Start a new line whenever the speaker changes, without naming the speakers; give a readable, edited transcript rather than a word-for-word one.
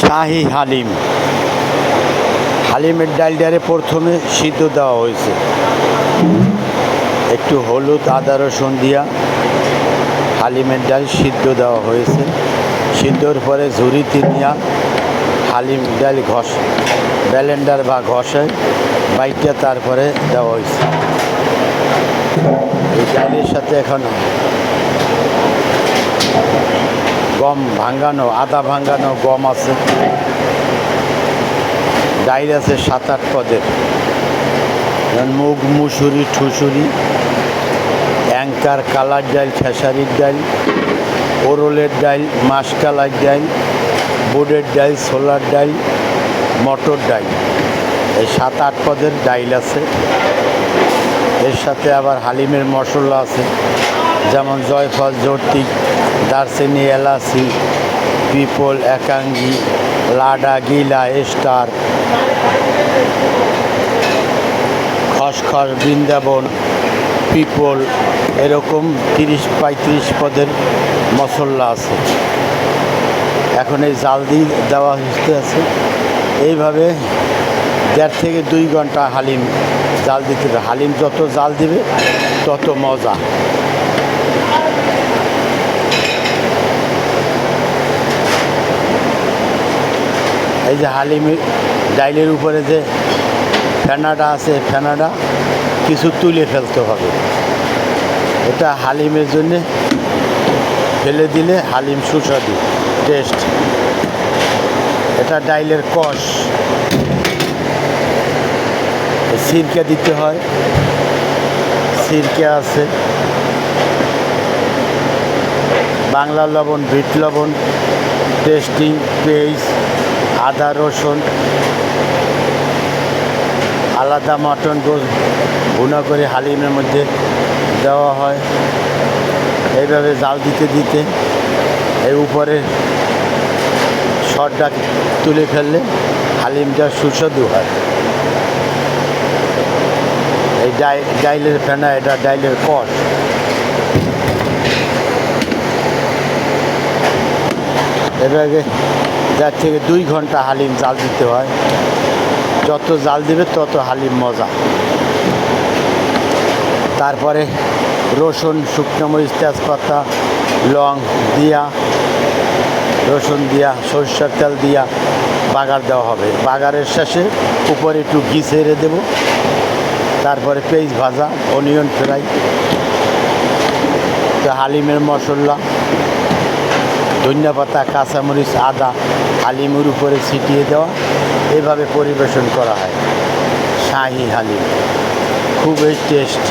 শাহী হালিম। হালিমের ডালটারে প্রথমে সিদ্ধ দেওয়া হয়েছে, একটু হলুদ আদা রসুন দিয়া হালিমের ডাল সিদ্ধ দেওয়া হয়েছে। সিদ্ধর পরে ঝুড়িতে নিয়ে হালিম ডাল ব্লেন্ডার বা ঘষায় বাইটটা তারপরে দেওয়া হয়েছে। এই ডালের সাথে এখন গম ভাঙানো, আদা ভাঙানো গম আছে, ডাইল আছে 7-8 পদের, মুগ, মুসুরি, ঠুসুরি, অ্যাঙ্কার, কালার ডাল, খেসারির ডাল, ওরলের ডাল, মাসকালার ডাল, বুটের ডাল, ছোলার ডাল, মটর ডাল, এই 7-8 পদের ডাইল আছে। এর সাথে আবার হালিমের মশলা আছে, যেমন জয়ফল, জর্তিক, দারচিনি, এলাচি, পিপল, একাঙ্গি, লাডা, গিলা, স্টার, খসখস, বৃন্দাবন, পিপল, এরকম 30-35 পদের মশলা আছে। এখন এই জাল দিয়ে দেওয়া হতে আছে। এইভাবে 1.5 থেকে 2 ঘন্টা হালিম জাল দিতে হবে। হালিম যত জাল দিবে তত মজা। এই যে হালিমের ডাইলের উপরে যে ফেনাটা আছে, ফেনাটা কিছু তুলে ফেলতে হবে। এটা হালিমের জন্যে ফেলে দিলে হালিম সুস্বাদু টেস্ট। এটা ডাইলের কষ, সিরকা দিতে হয়, সিরকা আছে, বাংলা লবণ, বিট লবণ, টেস্টিং পেস্ট, আদা রসুন, আলাদা মটন গোশ ভুনা করে হালিমের মধ্যে দেওয়া হয়। এইভাবে জাল দিতে দিতে এই উপরে শটটা তুলে ফেললে হালিমটা সুস্বাদু হয়। এই ডাইলের ফেনা, এটা ডাইলের কষ। এভাবে 1.5 থেকে 2 ঘন্টা হালিম জাল দিতে হয়। যত জাল দিবে তত হালিম মজা। তারপরে রসুন, শুকনো মরিচ, তেজপাতা, লং দিয়া, রসুন দিয়া, সরষের তেল দিয়া বাগার দেওয়া হবে। বাগারের শেষে উপরে একটু ঘি ছেড়ে দেব। তারপরে পেঁয়াজ ভাজা, অনিয়ন ফ্রাই, হালিমের মশলা, ধনিয়া পাতা, কাঁচামরিচ, আদা হালিমের উপরে ছিটিয়ে দেওয়া। এভাবে পরিবেশন করা হয় শাহী হালিম। খুবই টেস্ট।